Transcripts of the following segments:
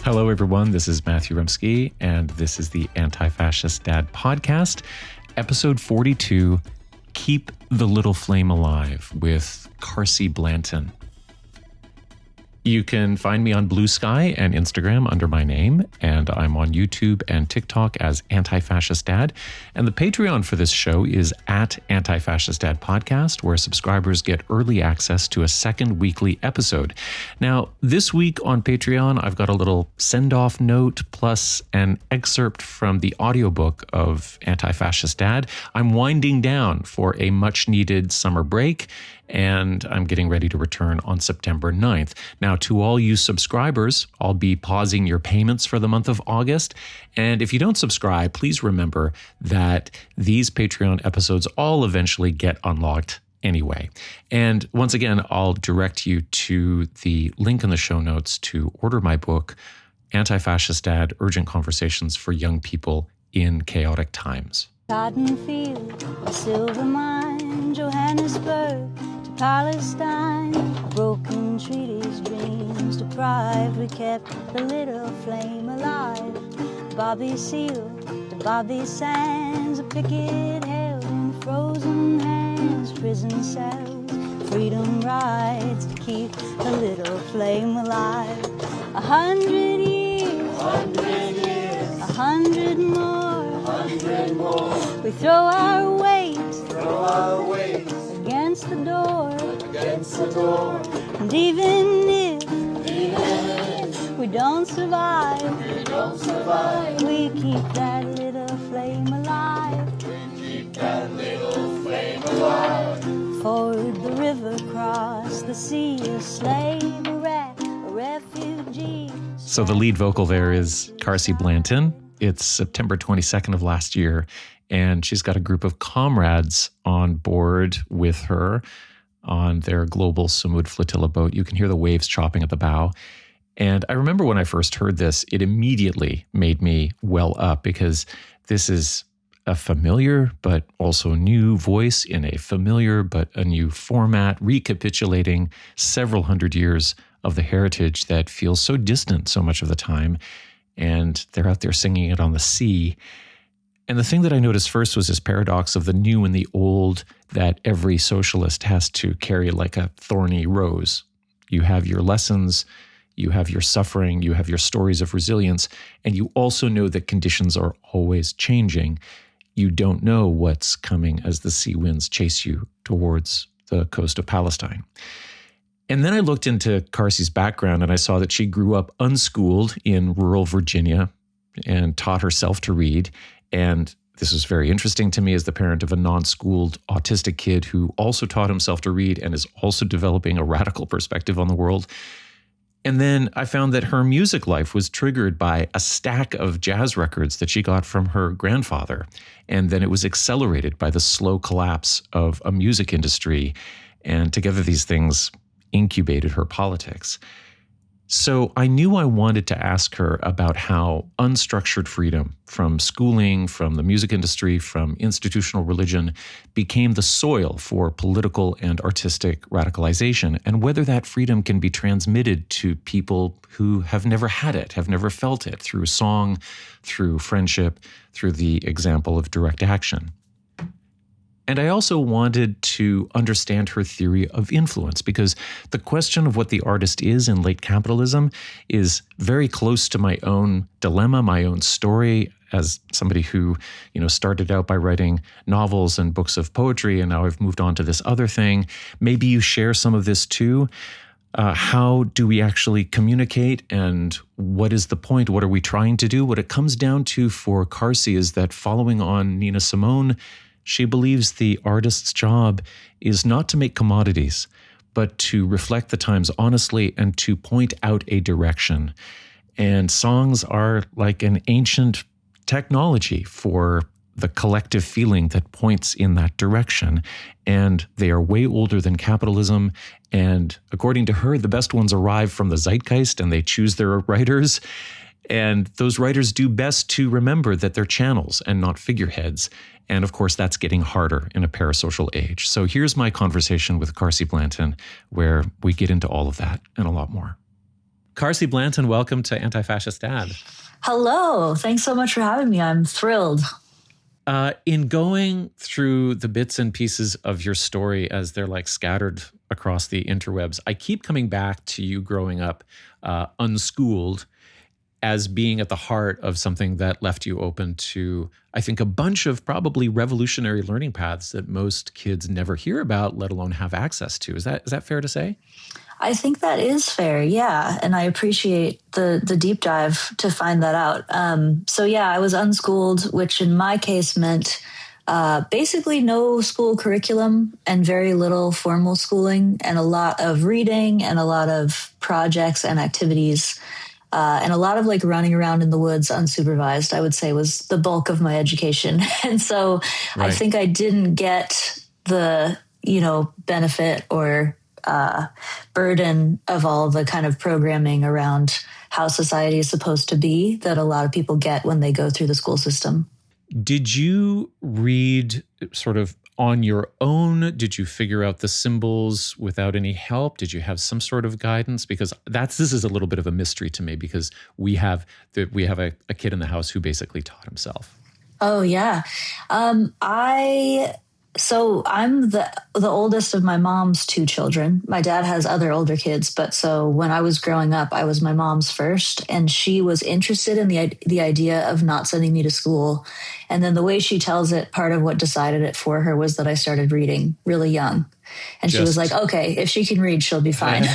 Hello, everyone. This is Matthew Rumsky, and this is the Anti-Fascist Dad podcast, episode 42, Keep the Little Flame Alive with Carsie Blanton. You can find me on Blue Sky and Instagram under my name, and I'm on YouTube and TikTok as Anti-Fascist Dad. And the Patreon for this show is at Anti-Fascist Dad Podcast, where subscribers get early access to a second weekly episode. Now, this week on Patreon, I've got a little send-off note plus an excerpt from the audiobook of Anti-Fascist Dad. I'm winding down for a much-needed summer break, and I'm getting ready to return on September 9th. Now, to all you subscribers, I'll be pausing your payments for the month of August. And if you don't subscribe, please remember that these Patreon episodes all eventually get unlocked anyway. And once again, I'll direct you to the link in the show notes to order my book, Anti-Fascist Dad, Urgent Conversations for Young People in Chaotic Times. Cotton field, a silver mine, Johannesburg to Palestine. Broken treaties, dreams deprived, we kept the little flame alive. Bobby Seale to Bobby Sands, a picket held in frozen hands. Prison cells, freedom rides to keep the little flame alive. 100 years, 100 more. We throw our weight against the door. And even if we don't survive, we keep that little flame alive. Ford the river, cross the sea, a slave, a rat, a refugee. So the lead vocal there is Carsie Blanton. It's September 22nd of last year, and she's got a group of comrades on board with her on their Global Sumud Flotilla boat. You can hear the waves chopping at the bow. And I remember when I first heard this, it immediately made me well up, because this is a familiar but also new voice in a familiar but a new format, recapitulating several hundred years of the heritage that feels so distant so much of the time. And they're out there singing it on the sea. And the thing that I noticed first was this paradox of the new and the old that every socialist has to carry like a thorny rose. You have your lessons, you have your suffering, you have your stories of resilience, and you also know that conditions are always changing. You don't know what's coming as the sea winds chase you towards the coast of Palestine. And then I looked into Carsie's background, and I saw that she grew up unschooled in rural Virginia and taught herself to read. And this was very interesting to me as the parent of a non-schooled autistic kid who also taught himself to read and is also developing a radical perspective on the world. And then I found that her music life was triggered by a stack of jazz records that she got from her grandfather. And then it was accelerated by the slow collapse of a music industry. And together these things incubated her politics. So I knew I wanted to ask her about how unstructured freedom from schooling, from the music industry, from institutional religion became the soil for political and artistic radicalization, and whether that freedom can be transmitted to people who have never had it, have never felt it, through song, through friendship, through the example of direct action. And I also wanted to understand her theory of influence, because the question of what the artist is in late capitalism is very close to my own dilemma, my own story, as somebody who, started out by writing novels and books of poetry, and now I've moved on to this other thing. Maybe you share some of this too. How do we actually communicate, and what is the point? What are we trying to do? What it comes down to for Carsie is that, following on Nina Simone, she believes the artist's job is not to make commodities, but to reflect the times honestly and to point out a direction. And songs are like an ancient technology for the collective feeling that points in that direction. And they are way older than capitalism. And according to her, the best ones arrive from the zeitgeist, and they choose their writers. And those writers do best to remember that they're channels and not figureheads. And of course, that's getting harder in a parasocial age. So here's my conversation with Carsie Blanton, where we get into all of that and a lot more. Carsie Blanton, welcome to Anti-Fascist Dad. Hello. Thanks so much for having me. I'm thrilled. In going through the bits and pieces of your story as they're like scattered across the interwebs, I keep coming back to you growing up unschooled as being at the heart of something that left you open to, I think, a bunch of probably revolutionary learning paths that most kids never hear about, let alone have access to. Is that fair to say? I think that is fair, yeah. And I appreciate the deep dive to find that out. So yeah, I was unschooled, which in my case meant basically no school curriculum and very little formal schooling and a lot of reading and a lot of projects and activities and a lot of like running around in the woods unsupervised, I would say was the bulk of my education. And so I think I didn't get the, benefit or burden of all the kind of programming around how society is supposed to be that a lot of people get when they go through the school system. Did you read sort of on your own? Did you figure out the symbols without any help? Did you have some sort of guidance? Because this is a little bit of a mystery to me because we have a kid in the house who basically taught himself. Oh yeah. So I'm the oldest of my mom's two children. My dad has other older kids, but so when I was growing up, I was my mom's first, and she was interested in the idea of not sending me to school. And then the way she tells it, part of what decided it for her was that I started reading really young. And she was like, okay, if she can read, she'll be fine.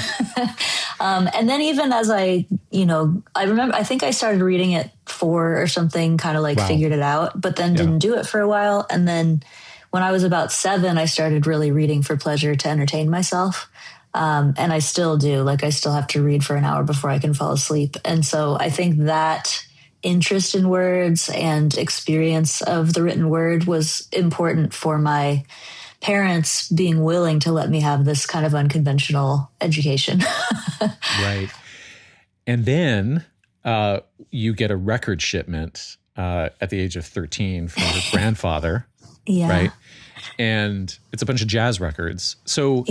And then even as I remember, I think I started reading at 4 or something, kind of like figured it out, but then didn't do it for a while. And then when I was about 7, I started really reading for pleasure to entertain myself. And I still do. Like I still have to read for an hour before I can fall asleep. And so I think that interest in words and experience of the written word was important for my parents being willing to let me have this kind of unconventional education. Right. And then you get a record shipment at the age of 13 from your grandfather. Yeah. Right. And it's a bunch of jazz records. So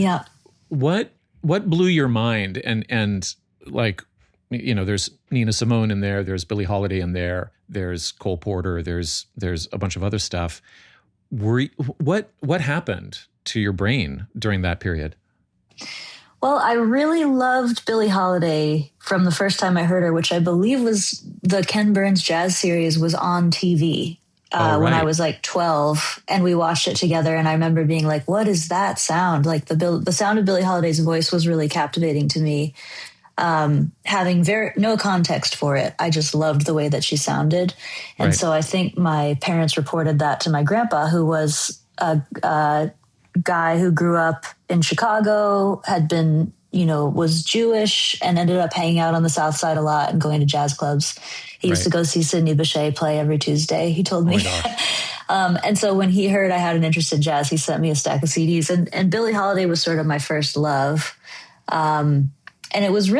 what blew your mind? And like, there's Nina Simone in there, there's Billie Holiday in there, there's Cole Porter, there's a bunch of other stuff. What happened to your brain during that period? Well, I really loved Billie Holiday from the first time I heard her, which I believe was the Ken Burns Jazz series was on TV. When I was like 12, and we watched it together. And I remember being like, what is that sound? Like the sound of Billie Holiday's voice was really captivating to me. Having no context for it. I just loved the way that she sounded. And so I think my parents reported that to my grandpa, who was a guy who grew up in Chicago, had been, was Jewish and ended up hanging out on the South Side a lot and going to jazz clubs. He used to go see Sidney Bechet play every Tuesday, he told me. And so when he heard I had an interest in jazz, he sent me a stack of CDs. And Billie Holiday was sort of my first love. And it was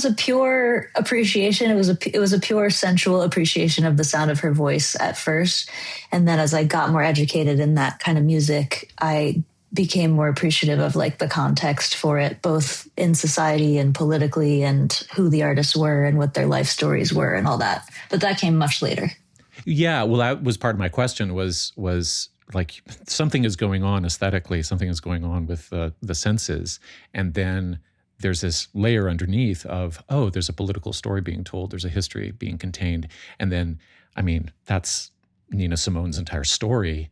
a pure appreciation. It was a pure sensual appreciation of the sound of her voice at first. And then as I got more educated in that kind of music, I became more appreciative of like the context for it, both in society and politically, and who the artists were and what their life stories were and all that. But that came much later. Yeah, well, that was part of my question was like something is going on aesthetically, something is going on with the senses. And then there's this layer underneath of, there's a political story being told, there's a history being contained. And then, that's Nina Simone's entire story.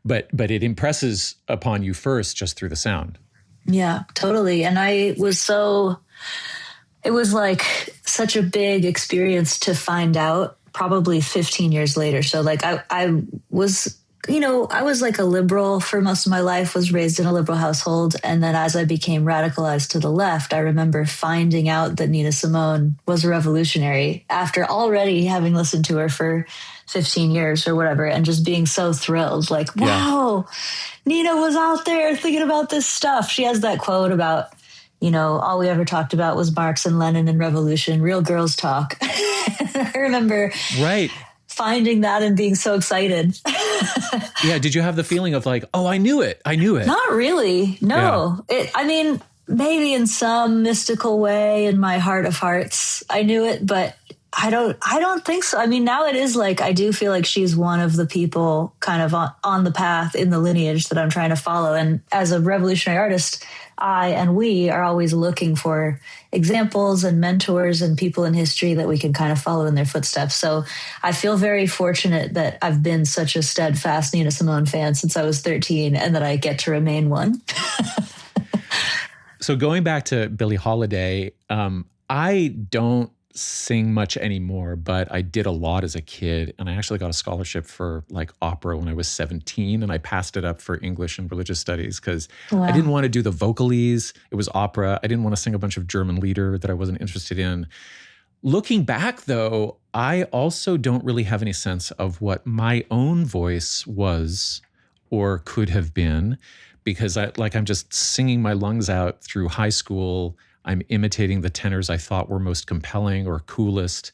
But it impresses upon you first just through the sound. Yeah, totally. And it was like such a big experience to find out probably 15 years later. So like I was, I was like a liberal for most of my life, was raised in a liberal household. And then as I became radicalized to the left, I remember finding out that Nina Simone was a revolutionary after already having listened to her for 15 years or whatever, and just being so thrilled, like, wow, Nina was out there thinking about this stuff. She has that quote about, all we ever talked about was Marx and Lenin and revolution, real girls talk. I remember finding that and being so excited. Yeah. Did you have the feeling of like, I knew it. Not really. No. Yeah. maybe in some mystical way in my heart of hearts, I knew it, but I don't think so. I mean, now it is like, I do feel like she's one of the people kind of on the path in the lineage that I'm trying to follow. And as a revolutionary artist, I and we are always looking for examples and mentors and people in history that we can kind of follow in their footsteps. So I feel very fortunate that I've been such a steadfast Nina Simone fan since I was 13 and that I get to remain one. So going back to Billie Holiday, I don't sing much anymore, but I did a lot as a kid. And I actually got a scholarship for like opera when I was 17, and I passed it up for English and religious studies because I didn't want to do the vocalese. It was opera. I didn't want to sing a bunch of German lieder that I wasn't interested in. Looking back though, I also don't really have any sense of what my own voice was or could have been, because I'm just singing my lungs out through high school. I'm imitating the tenors I thought were most compelling or coolest.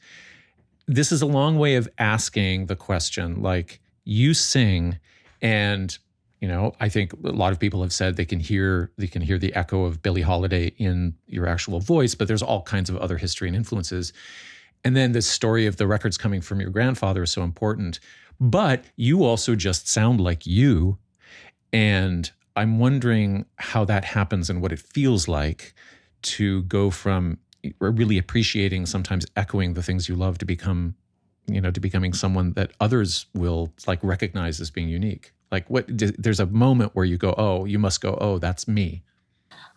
This is a long way of asking the question, like, you sing, and, you know, I think a lot of people have said they can hear the echo of Billie Holiday in your actual voice, but there's all kinds of other history and influences. And then the story of the records coming from your grandfather is so important. But you also just sound like you. And I'm wondering how that happens and what it feels like to go from really appreciating, sometimes echoing the things you love, to becoming someone that others will like recognize as being unique. Like, there's a moment where you go, oh, you must go, oh, that's me.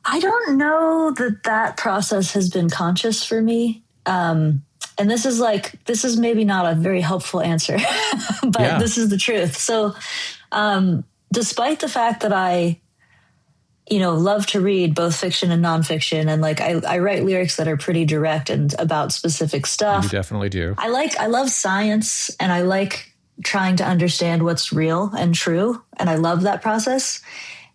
I don't know that process has been conscious for me. And this is maybe not a very helpful answer, but This is the truth. So, despite the fact that I love to read both fiction and nonfiction, and like I write lyrics that are pretty direct and about specific stuff. You definitely do. I love science, and I like trying to understand what's real and true, and I love that process.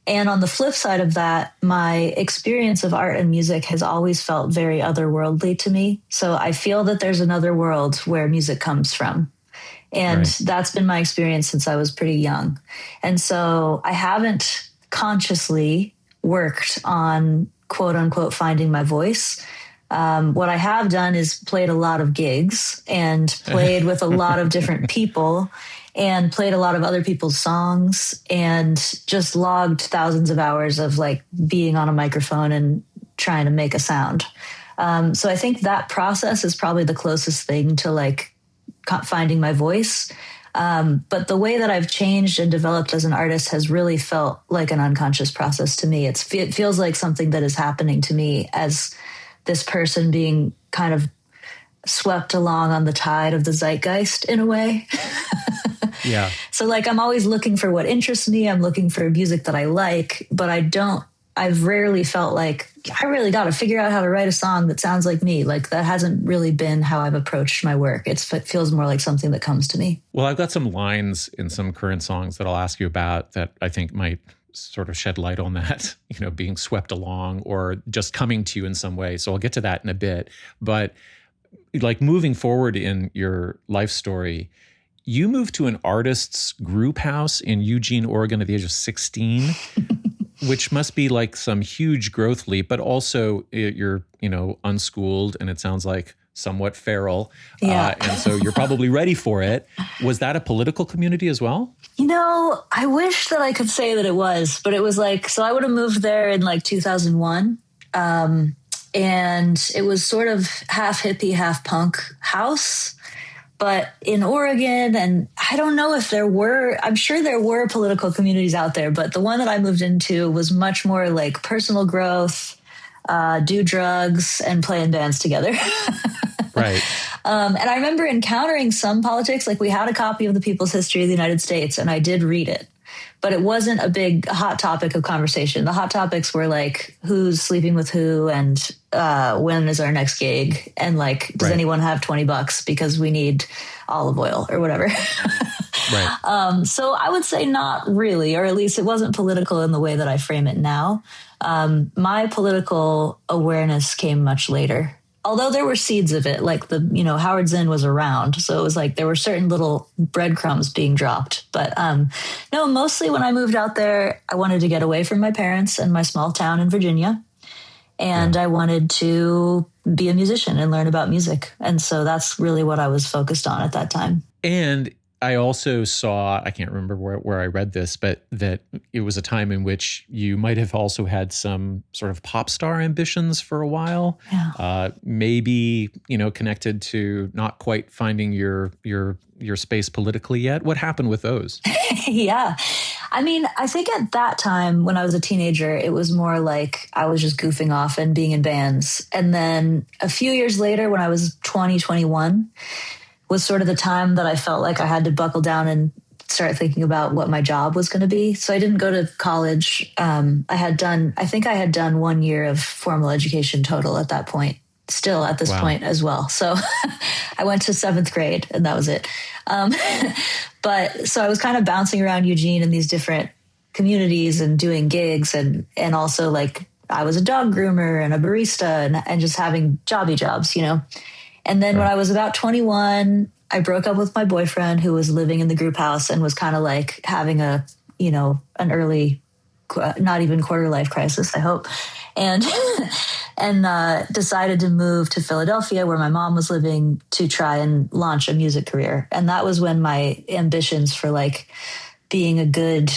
And on the flip side of that, my experience of art and music has always felt very otherworldly to me. So I feel that there's another world where music comes from. And That's been my experience since I was pretty young. And so I haven't consciously worked on quote unquote finding my voice. What I have done is played a lot of gigs and played with a lot of different people and played a lot of other people's songs and just logged thousands of hours of like being on a microphone and trying to make a sound. So I think that process is probably the closest thing to like finding my voice. But the way that I've changed and developed as an artist has really felt like an unconscious process to me. It feels like something that is happening to me as this person being kind of swept along on the tide of the zeitgeist in a way. Yeah. So like, I'm always looking for what interests me. I'm looking for music that I like, but I've rarely felt like I really got to figure out how to write a song that sounds like me. Like that hasn't really been how I've approached my work. It feels more like something that comes to me. Well, I've got some lines in some current songs that I'll ask you about that I think might sort of shed light on that, being swept along or just coming to you in some way. So I'll get to that in a bit. But like moving forward in your life story, you moved to an artist's group house in Eugene, Oregon at the age of 16. Which must be like some huge growth leap, but also you're, unschooled, and it sounds like somewhat feral. Yeah. And so you're probably ready for it. Was that a political community as well? I wish that I could say that it was, but it was like, so I would have moved there in like 2001. And it was sort of half hippie, half punk house. But in Oregon, and I don't know if I'm sure there were political communities out there, but the one that I moved into was much more like personal growth, do drugs, and play in bands together. Right. And I remember encountering some politics. Like we had a copy of the People's History of the United States, and I did read it. But it wasn't a big hot topic of conversation. The hot topics were like, who's sleeping with who, and when is our next gig? And like, does anyone have $20 because we need olive oil or whatever? Right. So I would say not really, or at least it wasn't political in the way that I frame it now. My political awareness came much later. Although there were seeds of it, like Howard Zinn was around. So it was like there were certain little breadcrumbs being dropped. But no, mostly when I moved out there, I wanted to get away from my parents and my small town in Virginia. And I wanted to be a musician and learn about music. And so that's really what I was focused on at that time. And I also saw, I can't remember where I read this, but that it was a time in which you might have also had some sort of pop star ambitions for a while. Yeah. Maybe, connected to not quite finding your space politically yet. What happened with those? Yeah. I mean, I think at that time when I was a teenager, it was more like I was just goofing off and being in bands. And then a few years later, when I was 20, 21, was sort of the time that I felt like I had to buckle down and start thinking about what my job was going to be. So I didn't go to college. I think I had done 1 year of formal education total at that point, still at this point as well. So I went to 7th grade and that was it. But so I was kind of bouncing around Eugene in these different communities and doing gigs and also like I was a dog groomer and a barista and just having jobby jobs, And then when I was about 21, I broke up with my boyfriend who was living in the group house and was kind of like having an early, not even quarter life crisis, I hope. And, decided to move to Philadelphia where my mom was living to try and launch a music career. And that was when my ambitions for like being a good,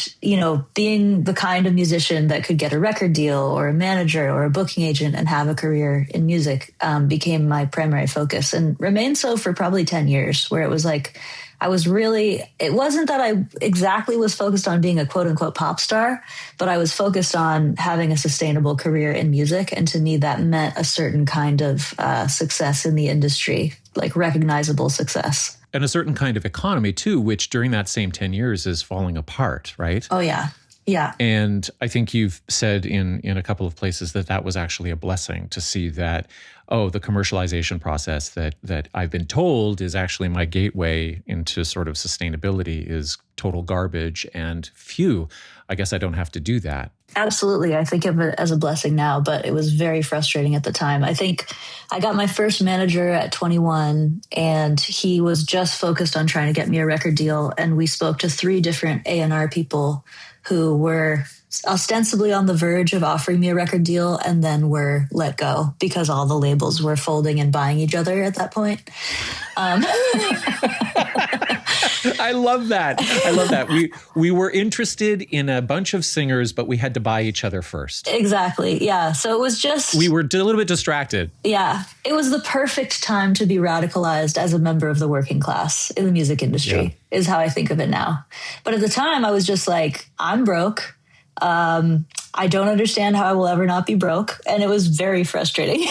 being the kind of musician that could get a record deal or a manager or a booking agent and have a career in music became my primary focus and remained so for probably 10 years, where it was like, it wasn't that I exactly was focused on being a quote unquote pop star, but I was focused on having a sustainable career in music. And to me, that meant a certain kind of success in the industry, like recognizable success. And a certain kind of economy too, which during that same 10 years is falling apart, right? Oh, yeah. Yeah. And I think you've said in a couple of places that was actually a blessing to see that, the commercialization process that I've been told is actually my gateway into sort of sustainability is total garbage. And phew, I guess I don't have to do that. Absolutely. I think of it as a blessing now, but it was very frustrating at the time. I think I got my first manager at 21 and he was just focused on trying to get me a record deal. And we spoke to 3 different A&R people who were ostensibly on the verge of offering me a record deal and then were let go because all the labels were folding and buying each other at that point. I love that. We were interested in a bunch of singers, but we had to buy each other first. Exactly. Yeah. So it was just... We were a little bit distracted. Yeah. It was the perfect time to be radicalized as a member of the working class in the music industry, is how I think of it now. But at the time, I was just like, I'm broke. I don't understand how I will ever not be broke. And it was very frustrating.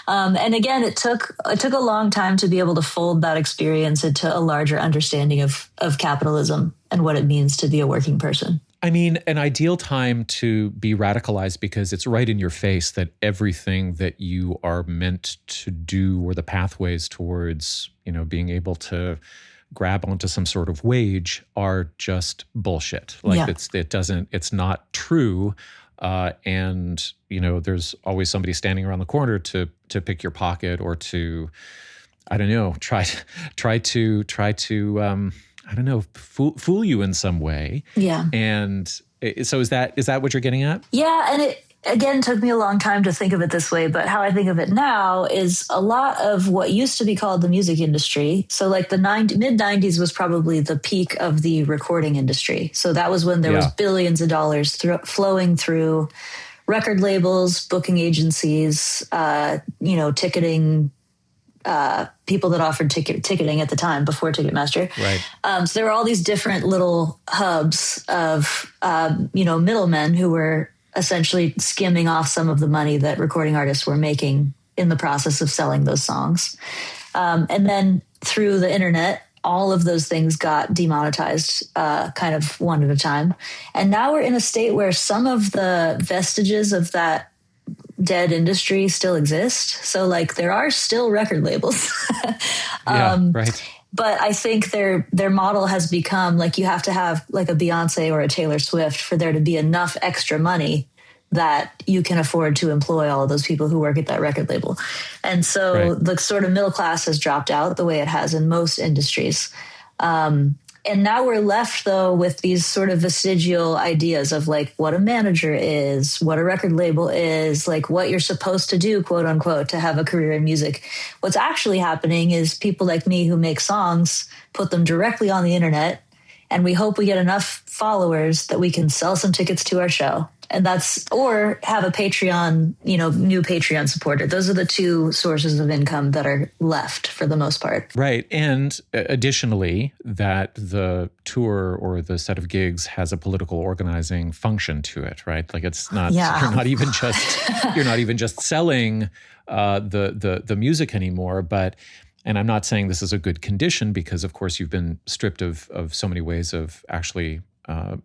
And again, it took a long time to be able to fold that experience into a larger understanding of capitalism and what it means to be a working person. I mean, an ideal time to be radicalized because it's right in your face that everything that you are meant to do or the pathways towards, being able to grab onto some sort of wage are just bullshit. Like it's not true. And there's always somebody standing around the corner to pick your pocket or to, I don't know, try to I don't know, fool you in some way. Yeah. And so is that what you're getting at? Yeah. And it, again, took me a long time to think of it this way, but how I think of it now is a lot of what used to be called the music industry. So like the mid-90s was probably the peak of the recording industry. So that was when there was billions of dollars flowing through record labels, booking agencies, ticketing, people that offered ticketing at the time before Ticketmaster. Right. So there were all these different little hubs of, middlemen who were essentially skimming off some of the money that recording artists were making in the process of selling those songs. And then through the internet, all of those things got demonetized kind of one at a time. And now we're in a state where some of the vestiges of that dead industry still exist. So like there are still record labels. Right. But I think their model has become like you have to have like a Beyonce or a Taylor Swift for there to be enough extra money that you can afford to employ all of those people who work at that record label. And so the sort of middle class has dropped out the way it has in most industries. And now we're left, though, with these sort of vestigial ideas of like what a manager is, what a record label is, like what you're supposed to do, quote unquote, to have a career in music. What's actually happening is people like me who make songs put them directly on the internet, and we hope we get enough followers that we can sell some tickets to our show. And that's, or have a Patreon, new Patreon supporter. Those are the two sources of income that are left for the most part. Right. And additionally, that the tour or the set of gigs has a political organizing function to it, right? Like it's not, you're not even just selling the music anymore, but, and I'm not saying this is a good condition because of course you've been stripped of so many ways of actually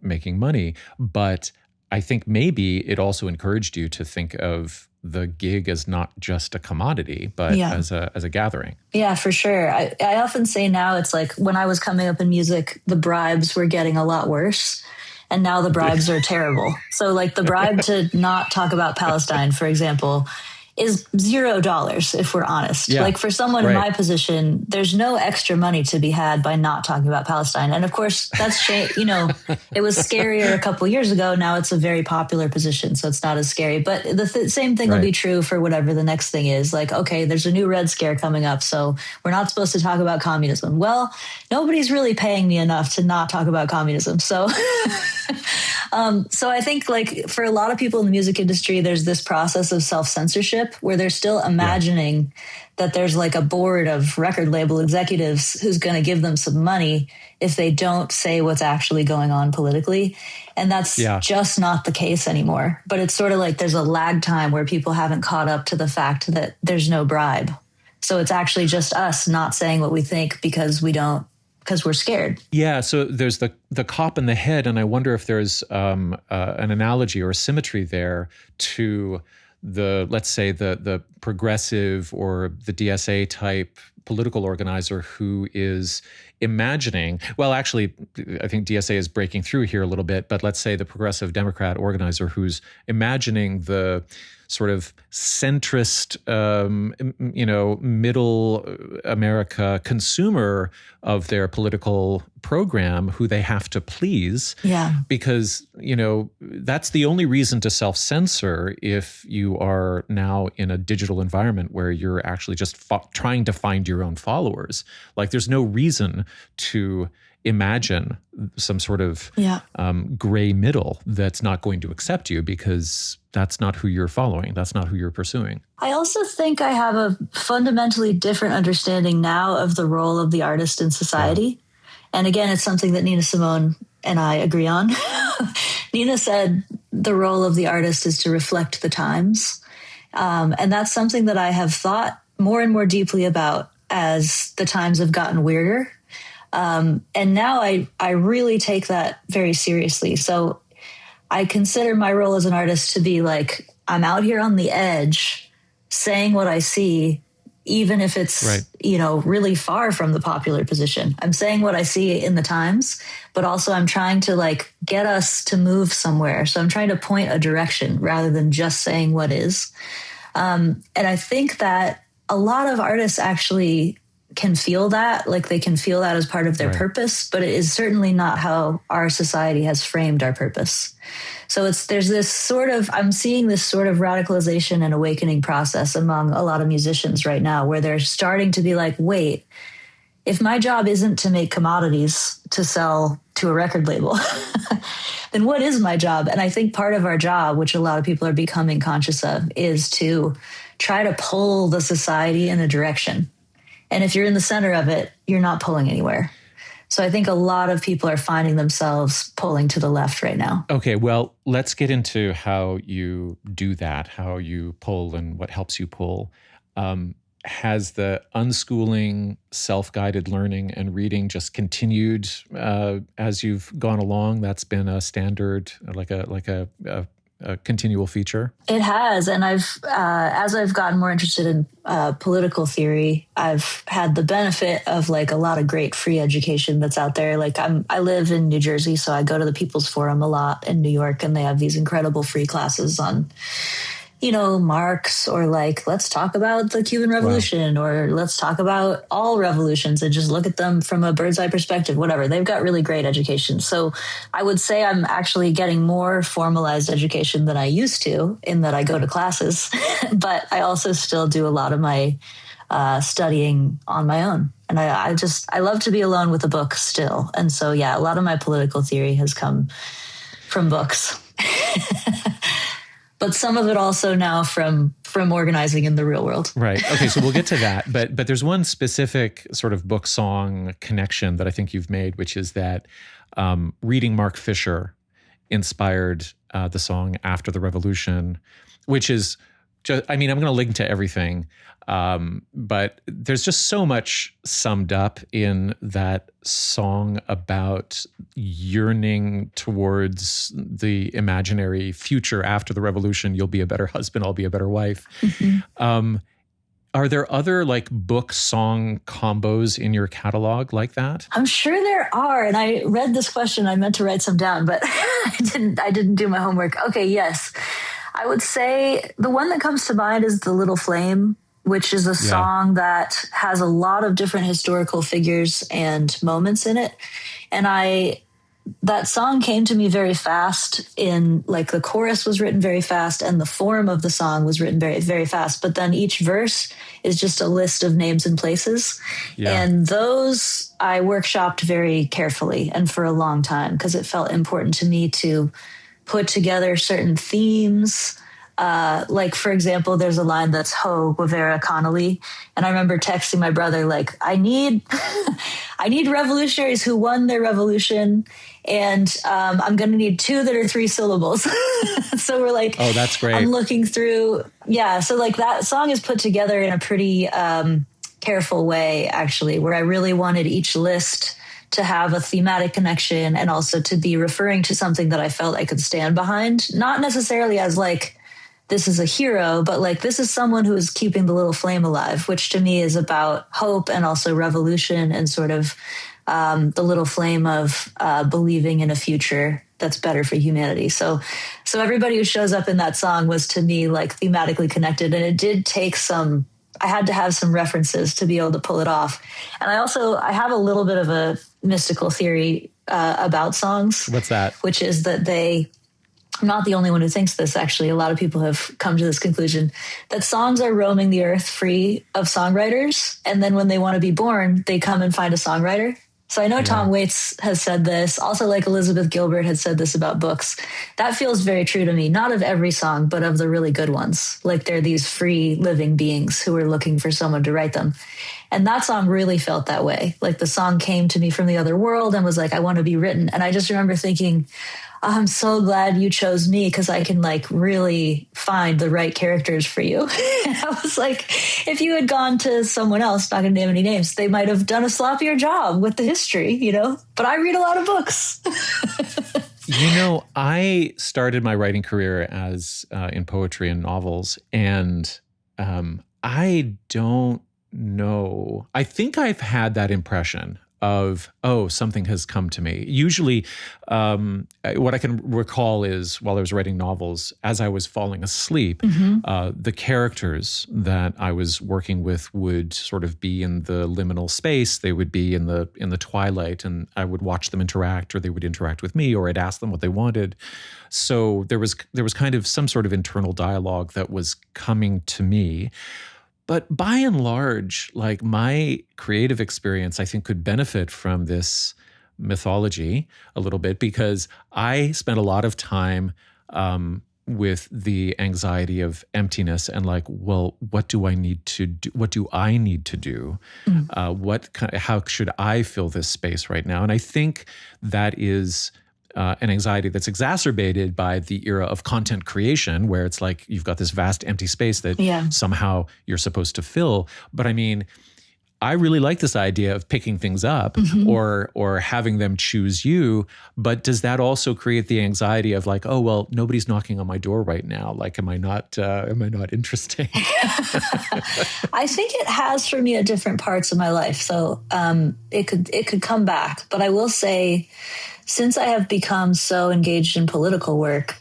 making money, but I think maybe it also encouraged you to think of the gig as not just a commodity, but as a gathering. Yeah, for sure. I often say now it's like when I was coming up in music, the bribes were getting a lot worse. And now the bribes are terrible. So like the bribe to not talk about Palestine, for example, is $0 if we're honest. Yeah, like for someone in my position, there's no extra money to be had by not talking about Palestine. And of course, that's it was scarier a couple years ago. Now it's a very popular position, so it's not as scary. But the same thing will be true for whatever the next thing is. Like, okay, there's a new Red Scare coming up, so we're not supposed to talk about communism. Well, nobody's really paying me enough to not talk about communism. So so I think like for a lot of people in the music industry, there's this process of self-censorship where they're still imagining that there's like a board of record label executives who's going to give them some money if they don't say what's actually going on politically. And that's just not the case anymore. But it's sort of like there's a lag time where people haven't caught up to the fact that there's no bribe. So it's actually just us not saying what we think because we're scared. Yeah. So there's the cop in the head. And I wonder if there's an analogy or a symmetry there to let's say the progressive or the DSA type political organizer who is imagining, well, actually, I think DSA is breaking through here a little bit, but let's say the progressive Democrat organizer who's imagining the sort of centrist, middle America consumer of their political program who they have to please. Yeah. Because, that's the only reason to self-censor if you are now in a digital environment where you're actually just trying to find your own followers. Like there's no reason to imagine some sort of gray middle that's not going to accept you because that's not who you're following. That's not who you're pursuing. I also think I have a fundamentally different understanding now of the role of the artist in society. Yeah. And again, it's something that Nina Simone and I agree on. Nina said the role of the artist is to reflect the times. And that's something that I have thought more and more deeply about as the times have gotten weirder. And now I really take that very seriously. So I consider my role as an artist to be like, I'm out here on the edge saying what I see, even if it's, really far from the popular position. I'm saying what I see in the times, but also I'm trying to like get us to move somewhere. So I'm trying to point a direction rather than just saying what is. And I think that a lot of artists actually can feel that, like they can feel that as part of their purpose, but it is certainly not how our society has framed our purpose. So there's this sort of, I'm seeing this sort of radicalization and awakening process among a lot of musicians right now, where they're starting to be like, wait, if my job isn't to make commodities to sell to a record label, then what is my job? And I think part of our job, which a lot of people are becoming conscious of, is to try to pull the society in a direction. And if you're in the center of it, you're not pulling anywhere. So I think a lot of people are finding themselves pulling to the left right now. Okay, well, let's get into how you do that, how you pull and what helps you pull. Has the unschooling, self-guided learning and reading just continued as you've gone along? That's been a standard, like a continual feature? It has. And I've, as I've gotten more interested in political theory, I've had the benefit of like a lot of great free education that's out there. Like I live in New Jersey, so I go to the People's Forum a lot in New York, and they have these incredible free classes on Marx, or like, let's talk about the Cuban Revolution, or let's talk about all revolutions and just look at them from a bird's eye perspective, whatever. They've got really great education. So I would say I'm actually getting more formalized education than I used to, in that I go to classes, but I also still do a lot of my studying on my own. And I love to be alone with a book still. And so, yeah, a lot of my political theory has come from books. But some of it also now from organizing in the real world. Right. Okay. So we'll get to that. But there's one specific sort of book song connection that I think you've made, which is that reading Mark Fisher inspired the song After the Revolution, which is just, I'm going to link to everything. But there's just so much summed up in that song about yearning towards the imaginary future after the revolution. You'll be a better husband, I'll be a better wife. Mm-hmm. Are there other like book song combos in your catalog like that? I'm sure there are. And I read this question. I meant to write some down, but I didn't do my homework. Okay, yes. I would say the one that comes to mind is The Little Flame, which is a song that has a lot of different historical figures and moments in it. And that song came to me very fast, in like the chorus was written very fast and the form of the song was written very, very fast. But then each verse is just a list of names and places. Yeah. And those I workshopped very carefully and for a long time, because it felt important to me to put together certain themes. Like, for example, there's a line that's Ho, Guevara, Connolly. And I remember texting my brother, like, I need revolutionaries who won their revolution. And I'm going to need two that are 3 syllables. So we're like, oh, that's great. I'm looking through. Yeah. So like that song is put together in a pretty careful way, actually, where I really wanted each list to have a thematic connection and also to be referring to something that I felt I could stand behind. Not necessarily as like, this is a hero, but like this is someone who is keeping the little flame alive, which to me is about hope and also revolution and sort of the little flame of believing in a future that's better for humanity. So everybody who shows up in that song was to me like thematically connected, and it did take I had to have some references to be able to pull it off. And I have a little bit of a mystical theory about songs. What's that? Which is that I'm not the only one who thinks this, actually. A lot of people have come to this conclusion, that songs are roaming the earth free of songwriters. And then when they want to be born, they come and find a songwriter. So I know Tom Waits has said this. Also, like Elizabeth Gilbert had said this about books. That feels very true to me. Not of every song, but of the really good ones. Like they're these free living beings who are looking for someone to write them. And that song really felt that way. Like the song came to me from the other world and was like, I want to be written. And I just remember thinking, I'm so glad you chose me, because I can like really find the right characters for you. And I was like, if you had gone to someone else, not going to name any names, they might have done a sloppier job with the history, but I read a lot of books. I started my writing career as in poetry and novels, and I don't know. I think I've had that impression of, something has come to me. Usually, what I can recall is while I was writing novels, as I was falling asleep, the characters that I was working with would sort of be in the liminal space. They would be in the twilight, and I would watch them interact, or they would interact with me, or I'd ask them what they wanted. So there was kind of some sort of internal dialogue that was coming to me. But by and large, like my creative experience, I think could benefit from this mythology a little bit, because I spent a lot of time with the anxiety of emptiness and like, well, what do I need to do? What do I need to do? How should I fill this space right now? And I think that is an anxiety that's exacerbated by the era of content creation, where it's like you've got this vast empty space that somehow you're supposed to fill. But I mean, I really like this idea of picking things up or having them choose you. But does that also create the anxiety of like, oh, well, nobody's knocking on my door right now. Like, am I not interesting? I think it has for me at different parts of my life. So it could come back. But I will say, since I have become so engaged in political work,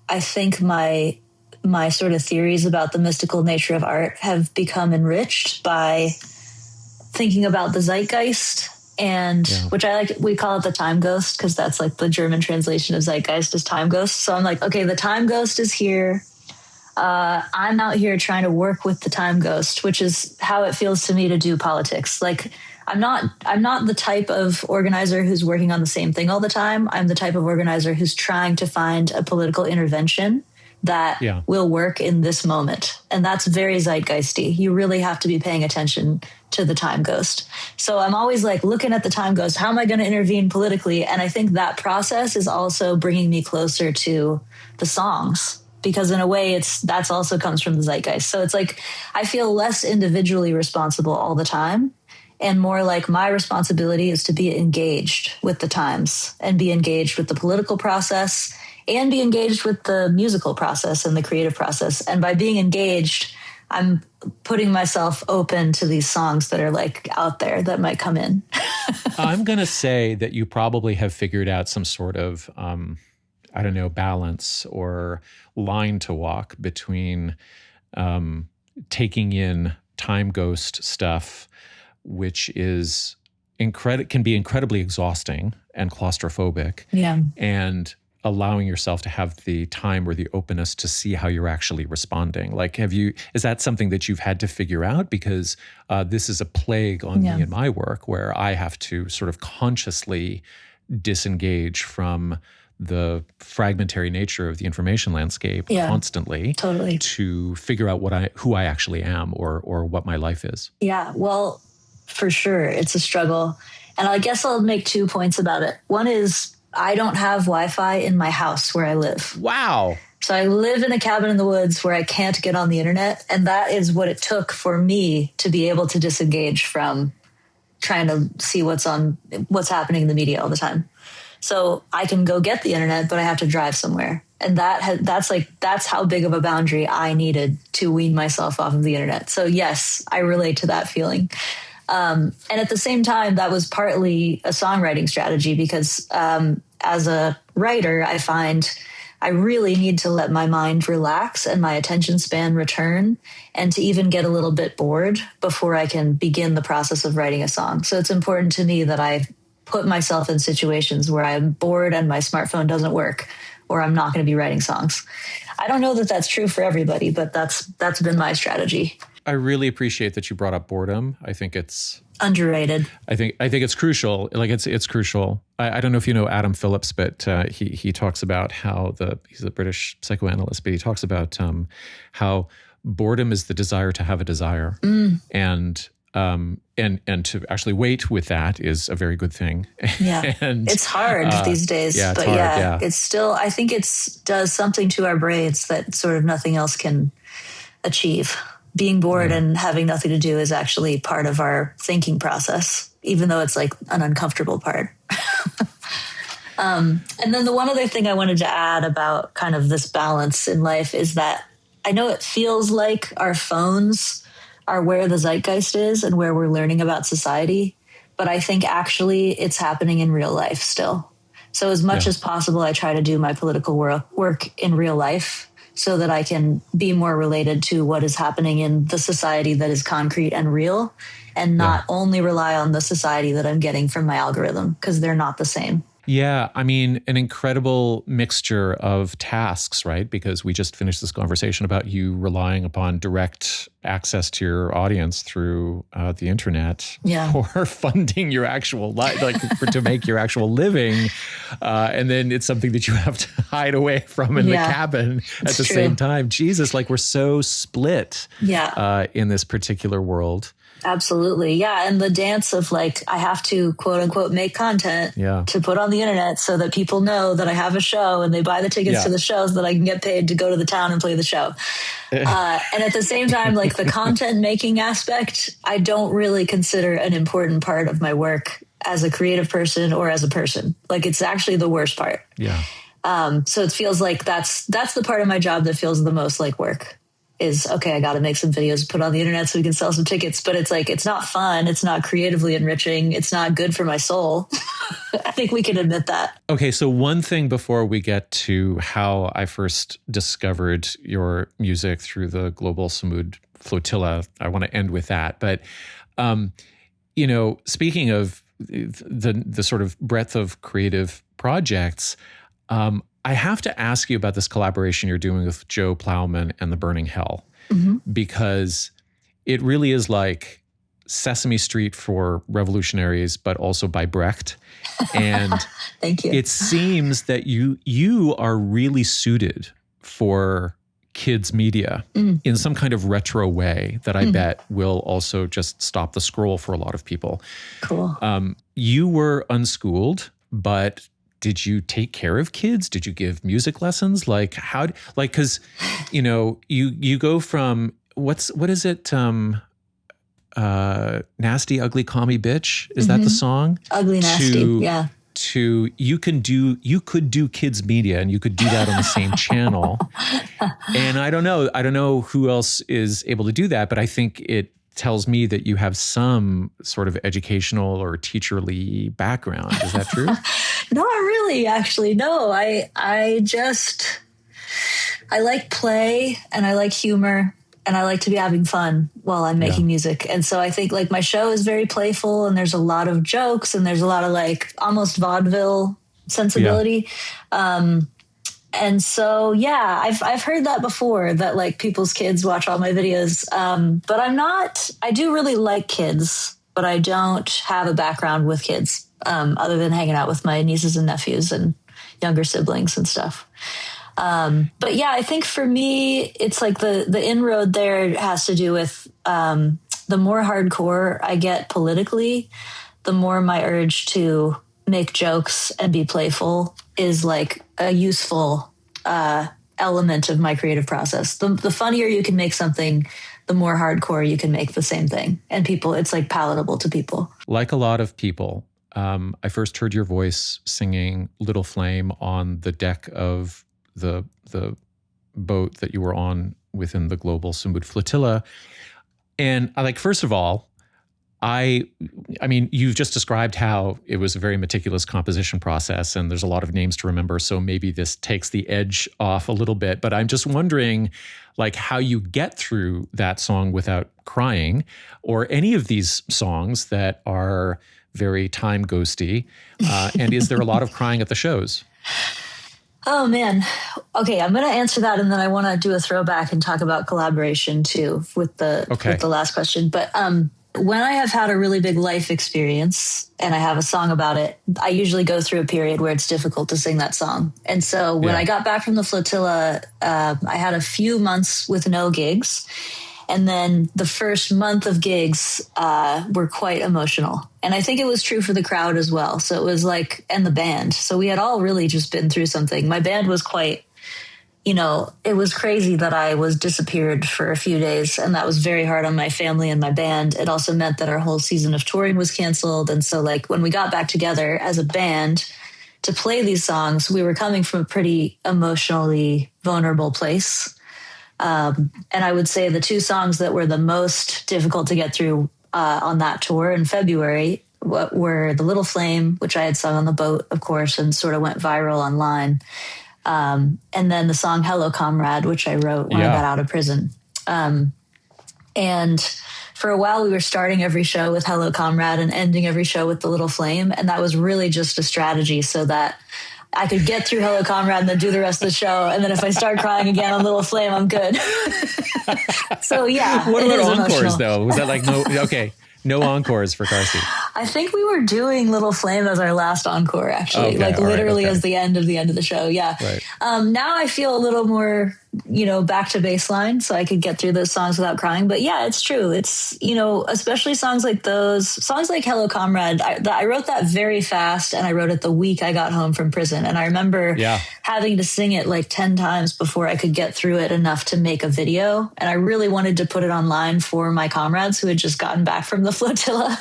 I think my my sort of theories about the mystical nature of art have become enriched by thinking about the zeitgeist, and which I like, we call it the time ghost, because that's like the German translation of zeitgeist is time ghost. So I'm like, okay, the time ghost is here. I'm out here trying to work with the time ghost, which is how it feels to me to do politics. Like, I'm not the type of organizer who's working on the same thing all the time. I'm the type of organizer who's trying to find a political intervention that will work in this moment. And that's very zeitgeisty. You really have to be paying attention to the time ghost. So I'm always like looking at the time ghost. How am I going to intervene politically? And I think that process is also bringing me closer to the songs, because in a way that's also comes from the zeitgeist. So it's like, I feel less individually responsible all the time, and more like my responsibility is to be engaged with the times and be engaged with the political process and be engaged with the musical process and the creative process. And by being engaged, I'm putting myself open to these songs that are like out there that might come in. I'm going to say that you probably have figured out some sort of, balance or line to walk between taking in time ghost stuff, which is can be incredibly exhausting and claustrophobic. Yeah. And allowing yourself to have the time or the openness to see how you're actually responding. Like, is that something that you've had to figure out? Because this is a plague on me in my work, where I have to sort of consciously disengage from the fragmentary nature of the information landscape constantly to figure out who I actually am or what my life is. Yeah, well, for sure. It's a struggle. And I guess I'll make 2 points about it. One is, I don't have Wi-Fi in my house where I live. Wow. So I live in a cabin in the woods where I can't get on the internet. And that is what it took for me to be able to disengage from trying to see what's happening in the media all the time. So I can go get the internet, but I have to drive somewhere. And that's how big of a boundary I needed to wean myself off of the internet. So yes, I relate to that feeling. And at the same time, that was partly a songwriting strategy, because as a writer, I find I really need to let my mind relax and my attention span return, and to even get a little bit bored before I can begin the process of writing a song. So it's important to me that I put myself in situations where I'm bored and my smartphone doesn't work, or I'm not going to be writing songs. I don't know that that's true for everybody, but that's been my strategy. I really appreciate that you brought up boredom. I think it's underrated. I think it's crucial. Like it's crucial. I don't know if you know Adam Phillips, but he talks about how he's a British psychoanalyst, but he talks about how boredom is the desire to have a desire, and to actually wait with that is a very good thing. Yeah, and it's hard these days, but it's still. I think does something to our brains that sort of nothing else can achieve. Being bored and having nothing to do is actually part of our thinking process, even though it's like an uncomfortable part. And then the one other thing I wanted to add about kind of this balance in life is that I know it feels like our phones are where the zeitgeist is and where we're learning about society, but I think actually it's happening in real life still. So as much as possible, I try to do my political work in real life, so that I can be more related to what is happening in the society that is concrete and real, and not only rely on the society that I'm getting from my algorithm, because they're not the same. Yeah, I mean, an incredible mixture of tasks, right? Because we just finished this conversation about you relying upon direct access to your audience through the internet for funding your actual life, to make your actual living. And then it's something that you have to hide away from in the cabin at the same time. Jesus, like we're so split in this particular world. Absolutely. Yeah. And the dance of like, I have to quote unquote make content to put on the internet so that people know that I have a show and they buy the tickets to the shows, that I can get paid to go to the town and play the show. And at the same time, like the content making aspect, I don't really consider an important part of my work as a creative person or as a person. Like it's actually the worst part. Yeah. So it feels like that's the part of my job that feels the most like work, is, okay, I got to make some videos, put on the internet so we can sell some tickets. But it's like, it's not fun. It's not creatively enriching. It's not good for my soul. I think we can admit that. Okay, so one thing before we get to how I first discovered your music through the Global Sumud Flotilla, I want to end with that. But, speaking of the sort of breadth of creative projects, I have to ask you about this collaboration you're doing with Joe Plowman and the Burning Hell, because it really is like Sesame Street for revolutionaries, but also by Brecht. And thank you. It seems that you are really suited for kids media in some kind of retro way that I bet will also just stop the scroll for a lot of people. Cool. You were unschooled, but did you take care of kids? Did you give music lessons? Like cause you go from what is it? Nasty, ugly, call me bitch. Is that the song? Ugly, nasty. Yeah. To you could do kids media, and you could do that on the same channel. And I don't know who else is able to do that, but I think it tells me that you have some sort of educational or teacherly background. Is that true? Not really, actually. No, I like play and I like humor and I like to be having fun while I'm making music. And so I think like my show is very playful and there's a lot of jokes and there's a lot of like almost vaudeville sensibility. And so, I've heard that before, that like people's kids watch all my videos. But I do really like kids, but I don't have a background with kids, other than hanging out with my nieces and nephews and younger siblings and stuff. But yeah, I think for me, it's like the inroad there has to do with, the more hardcore I get politically, the more my urge to make jokes and be playful is like a useful element of my creative process. The funnier you can make something, the more hardcore you can make the same thing. And it's like palatable to people. Like a lot of people, I first heard your voice singing Little Flame on the deck of the boat that you were on within the Global Sumud Flotilla. And first of all, I mean, you've just described how it was a very meticulous composition process and there's a lot of names to remember. So maybe this takes the edge off a little bit, but I'm just wondering how you get through that song without crying, or any of these songs that are very time ghosty. And is there a lot of crying at the shows? Oh man. Okay. I'm going to answer that. And then I want to do a throwback and talk about collaboration too with the last question. But, when I have had a really big life experience and I have a song about it, I usually go through a period where it's difficult to sing that song. And so when I got back from the flotilla, I had a few months with no gigs. And then the first month of gigs were quite emotional. And I think it was true for the crowd as well. So it was and the band. So we had all really just been through something. My band was quite, it was crazy that I was disappeared for a few days. And that was very hard on my family and my band. It also meant that our whole season of touring was canceled. And so when we got back together as a band to play these songs, we were coming from a pretty emotionally vulnerable place. And I would say the two songs that were the most difficult to get through on that tour in February were The Little Flame, which I had sung on the boat, of course, and sort of went viral online. And then the song Hello Comrade, which I wrote when I got out of prison. And for a while we were starting every show with Hello Comrade and ending every show with The Little Flame. And that was really just a strategy so that I could get through Hello Comrade and then do the rest of the show. And then if I start crying again on Little Flame, I'm good. So yeah. What about encores though? Was that no encores for Carsie? I think we were doing Little Flame as our last encore, actually, literally as the end of the show. Yeah. Right. Now I feel a little more, back to baseline, so I could get through those songs without crying. But yeah, it's true. It's, especially songs like those, songs like Hello Comrade. I wrote that very fast, and I wrote it the week I got home from prison. And I remember having to sing it 10 times before I could get through it enough to make a video. And I really wanted to put it online for my comrades who had just gotten back from the flotilla.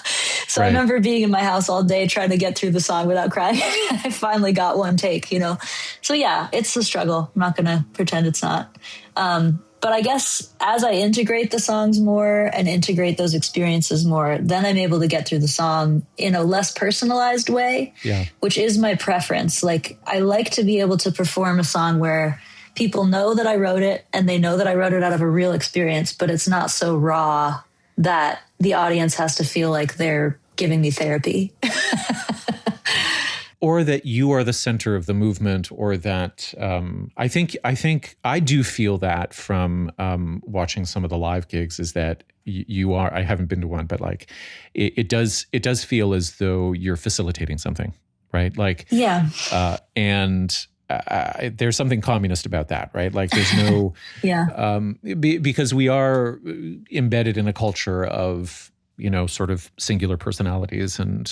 So I remember being in my house all day trying to get through the song without crying. I finally got one take, So yeah, it's a struggle. I'm not going to pretend it's not. But I guess as I integrate the songs more and integrate those experiences more, then I'm able to get through the song in a less personalized way, which is my preference. Like, I like to be able to perform a song where people know that I wrote it and they know that I wrote it out of a real experience, but it's not so raw that the audience has to feel like they're giving me therapy. Or that you are the center of the movement, or that I think I do feel that from watching some of the live gigs, is that you are. I haven't been to one, but like it does feel as though you're facilitating something, right? Like and there's something communist about that, right? Like there's no because we are embedded in a culture of, you know, sort of singular personalities and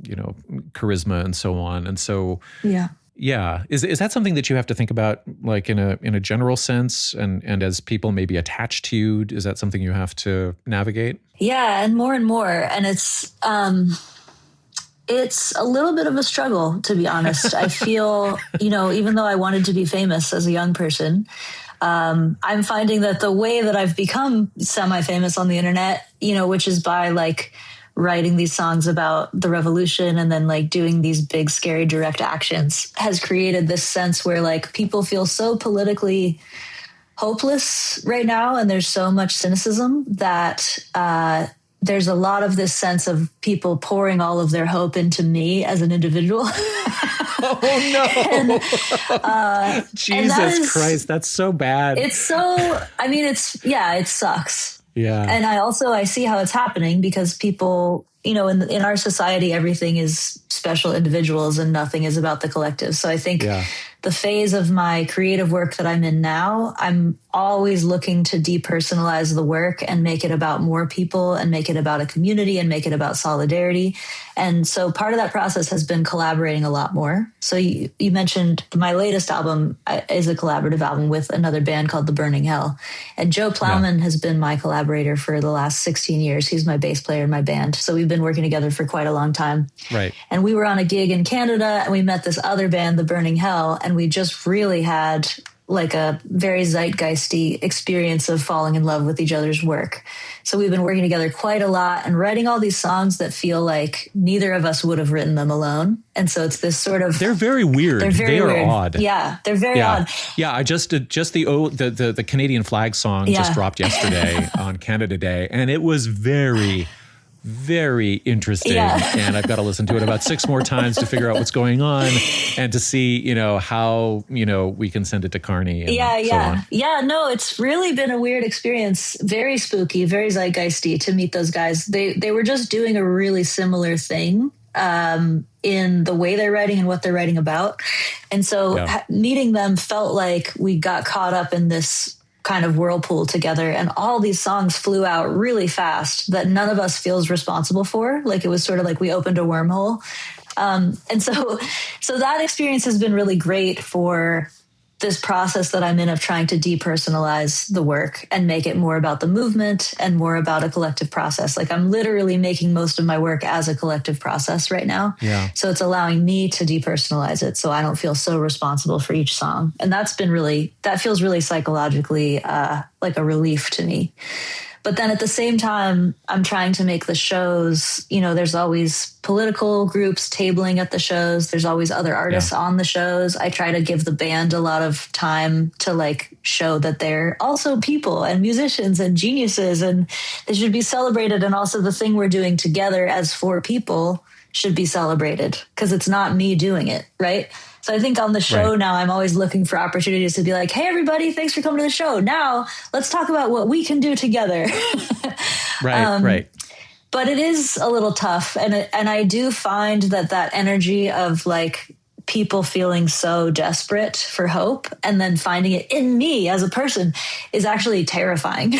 you know, charisma and so on. And so, is that something that you have to think about, like in a general sense, and as people maybe attached to you, is that something you have to navigate? Yeah. And more. And it's a little bit of a struggle, to be honest. I feel, you know, even though I wanted to be famous as a young person, I'm finding that the way that I've become semi-famous on the internet, you know, which is by like writing these songs about the revolution and then like doing these big, scary direct actions, has created this sense where like people feel so politically hopeless right now. And there's so much cynicism that there's a lot of this sense of people pouring all of their hope into me as an individual. Oh no. Jesus Christ, that's so bad. It's so, I mean, it sucks. Yeah. And I see how it's happening, because people, you know, in our society, everything is special individuals and nothing is about the collective. So I think the phase of my creative work that I'm in now, I'm always looking to depersonalize the work and make it about more people and make it about a community and make it about solidarity. And so part of that process has been collaborating a lot more. So you mentioned my latest album is a collaborative album with another band called The Burning Hell. And Joe Plowman has been my collaborator for the last 16 years. He's my bass player in my band. So we've been working together for quite a long time. Right. And we were on a gig in Canada and we met this other band, The Burning Hell, and we just really had like a very zeitgeisty experience of falling in love with each other's work. So we've been working together quite a lot and writing all these songs that feel like neither of us would have written them alone. And so it's this sort of... They're very weird. They are odd. Yeah, they're very odd. Yeah, I just the Canadian flag song just dropped yesterday on Canada Day, and it was very... very interesting. And I've got to listen to it about 6 more times to figure out what's going on and to see, you know, how, you know, we can send it to Carney. And so on. Yeah, no, it's really been a weird experience. Very spooky, very zeitgeisty to meet those guys. They were just doing a really similar thing in the way they're writing and what they're writing about. And so meeting them felt like we got caught up in this kind of whirlpool together, and all these songs flew out really fast that none of us feels responsible for. Like it was sort of like we opened a wormhole. And so that experience has been really great for this process that I'm in of trying to depersonalize the work and make it more about the movement and more about a collective process. Like I'm literally making most of my work as a collective process right now. Yeah. So it's allowing me to depersonalize it so I don't feel so responsible for each song. And that feels really psychologically like a relief to me. But then at the same time, I'm trying to make the shows, you know, there's always political groups tabling at the shows. There's always other artists on the shows. I try to give the band a lot of time to like show that they're also people and musicians and geniuses and they should be celebrated. And also the thing we're doing together as 4 people should be celebrated because it's not me doing it, right? So I think on the show now, I'm always looking for opportunities to be like, hey, everybody, thanks for coming to the show. Now let's talk about what we can do together. Right. But it is a little tough. And I do find that energy of like people feeling so desperate for hope and then finding it in me as a person is actually terrifying.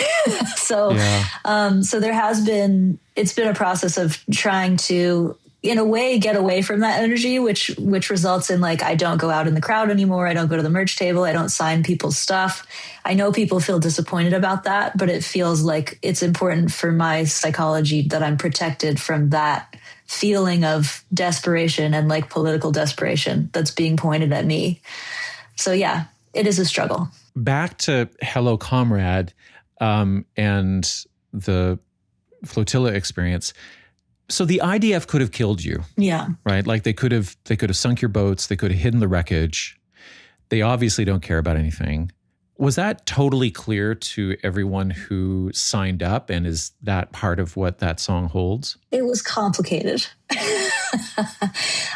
So it's been a process of trying to, in a way, get away from that energy, which results in like, I don't go out in the crowd anymore. I don't go to the merch table. I don't sign people's stuff. I know people feel disappointed about that, but it feels like it's important for my psychology that I'm protected from that feeling of desperation and like political desperation that's being pointed at me. So yeah, it is a struggle. back to Hello Comrade and the flotilla experience. So the IDF could have killed you. Yeah. Right? Like they could have sunk your boats, they could have hidden the wreckage. They obviously don't care about anything. Was that totally clear to everyone who signed up? And is that part of what that song holds? It was complicated.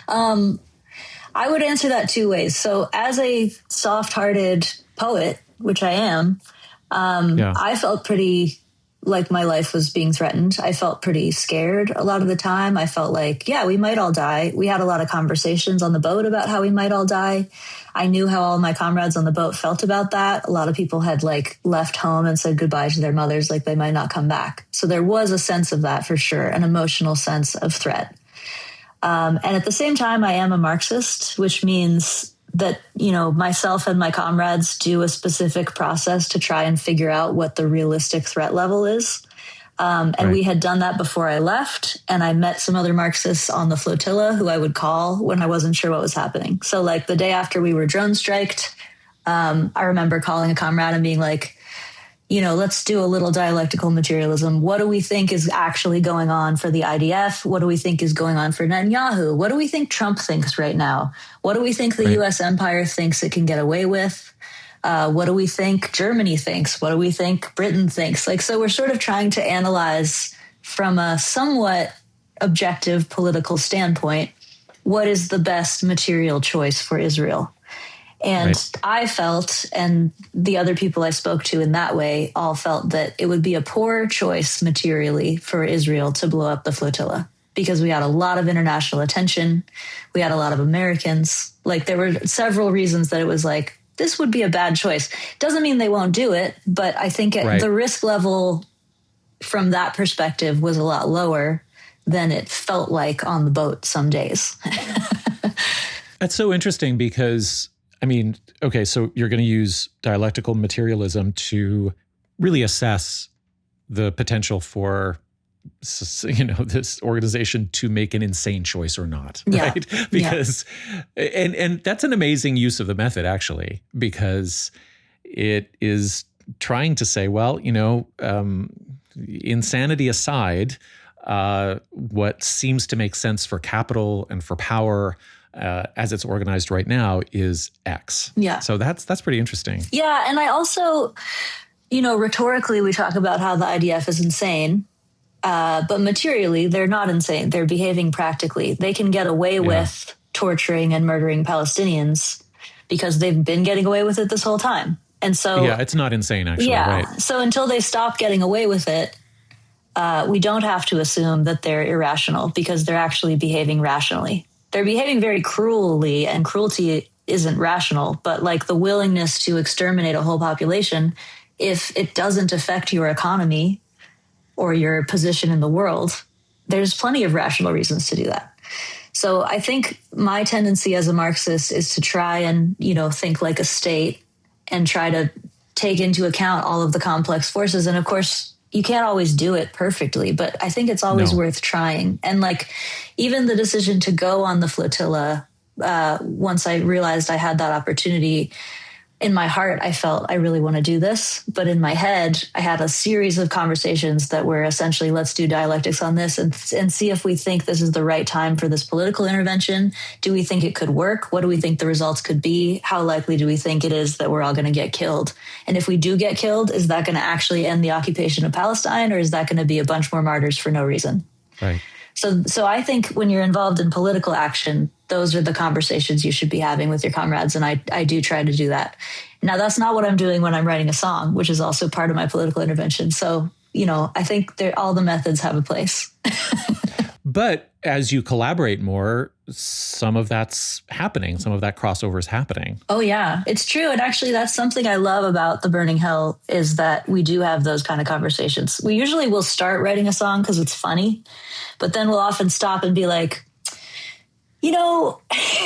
I would answer that two ways. So as a soft-hearted poet, which I am, I felt pretty like my life was being threatened. I felt pretty scared a lot of the time. I felt like, yeah, we might all die. We had a lot of conversations on the boat about how we might all die. I knew how all my comrades on the boat felt about that. A lot of people had like left home and said goodbye to their mothers, like they might not come back. So there was a sense of that for sure, an emotional sense of threat. And at the same time, I am a Marxist, which means that, you know, myself and my comrades do a specific process to try and figure out what the realistic threat level is. And we had done that before I left. And I met some other Marxists on the flotilla who I would call when I wasn't sure what was happening. So like the day after we were drone striked, I remember calling a comrade and being like, you know, let's do a little dialectical materialism. What do we think is actually going on for the IDF? What do we think is going on for Netanyahu? What do we think Trump thinks right now? What do we think the U.S. empire thinks it can get away with? What do we think Germany thinks? What do we think Britain thinks? Like, so we're sort of trying to analyze from a somewhat objective political standpoint, what is the best material choice for Israel? And I felt, and the other people I spoke to in that way all felt that it would be a poor choice materially for Israel to blow up the flotilla because we had a lot of international attention. We had a lot of Americans. Like there were several reasons that it was like, this would be a bad choice. Doesn't mean they won't do it, but I think the risk level from that perspective was a lot lower than it felt like on the boat some days. That's so interesting because I mean, okay, so you're going to use dialectical materialism to really assess the potential for, you know, this organization to make an insane choice or not, right? Because, and that's an amazing use of the method, actually, because it is trying to say, well, you know, insanity aside, what seems to make sense for capital and for power as it's organized right now is X. Yeah. So that's pretty interesting. Yeah. And I also, you know, rhetorically, we talk about how the IDF is insane, but materially, they're not insane. They're behaving practically. They can get away with torturing and murdering Palestinians because they've been getting away with it this whole time. And so... Yeah, it's not insane, actually. Yeah. Right. So until they stop getting away with it, we don't have to assume that they're irrational because they're actually behaving rationally. They're behaving very cruelly, and cruelty isn't rational, but like the willingness to exterminate a whole population, if it doesn't affect your economy or your position in the world, there's plenty of rational reasons to do that. So I think my tendency as a Marxist is to try and, you know, think like a state and try to take into account all of the complex forces. And of course, you can't always do it perfectly, but I think it's always worth trying. And like even the decision to go on the flotilla, once I realized I had that opportunity, in my heart, I felt I really want to do this. But in my head, I had a series of conversations that were essentially, let's do dialectics on this and see if we think this is the right time for this political intervention. Do we think it could work? What do we think the results could be? How likely do we think it is that we're all going to get killed? And if we do get killed, is that going to actually end the occupation of Palestine, or is that going to be a bunch more martyrs for no reason? Right. So I think when you're involved in political action, those are the conversations you should be having with your comrades. And I do try to do that. Now, that's not what I'm doing when I'm writing a song, which is also part of my political intervention. So, you know, I think all the methods have a place. But as you collaborate more, some of that's happening. Some of that crossover is happening. Oh, yeah, it's true. And actually, that's something I love about The Burning Hell is that we do have those kind of conversations. We usually will start writing a song because it's funny, but then we'll often stop and be like, you know,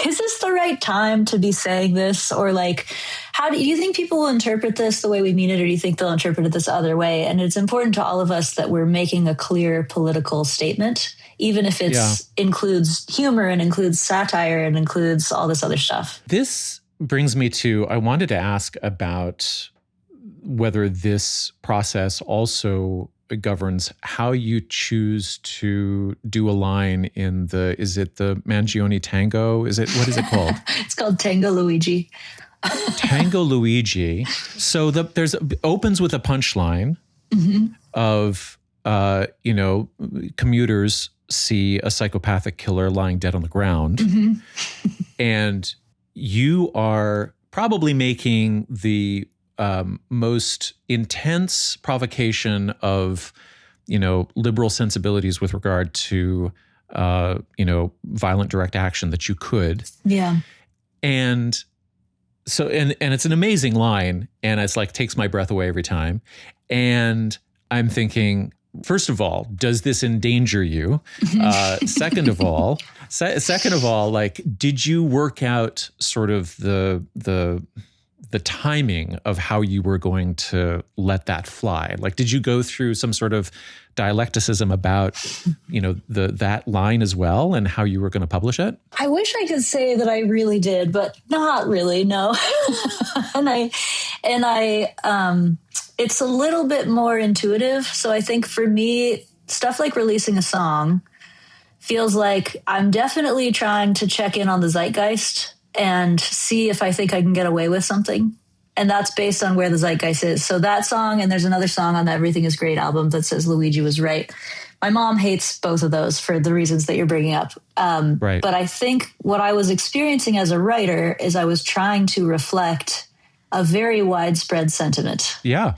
is this the right time to be saying this? Or like, how do you think people will interpret this the way we mean it? Or do you think they'll interpret it this other way? And it's important to all of us that we're making a clear political statement, even if it includes humor and includes satire and includes all this other stuff. This brings me to, I wanted to ask about whether this process also governs how you choose to do a line in is it the Mangione Tango? What is it called? It's called Tango Luigi. Tango Luigi. So opens with a punchline of, commuters see a psychopathic killer lying dead on the ground. And you are probably making the most intense provocation of, liberal sensibilities with regard to, violent direct action that you could. Yeah. And so, and it's an amazing line, and it's like takes my breath away every time. And I'm thinking, first of all, does this endanger you? Second of all, like, did you work out sort of the timing of how you were going to let that fly? Like, did you go through some sort of dialecticism about, that line as well and how you were going to publish it? I wish I could say that I really did, but not really, no. and I it's a little bit more intuitive. So I think for me, stuff like releasing a song feels like I'm definitely trying to check in on the zeitgeist and see if I think I can get away with something. And that's based on where the zeitgeist is. So that song, and there's another song on the Everything is Great album that says Luigi was right. My mom hates both of those for the reasons that you're bringing up. Right. But I think what I was experiencing as a writer is I was trying to reflect a very widespread sentiment. Yeah.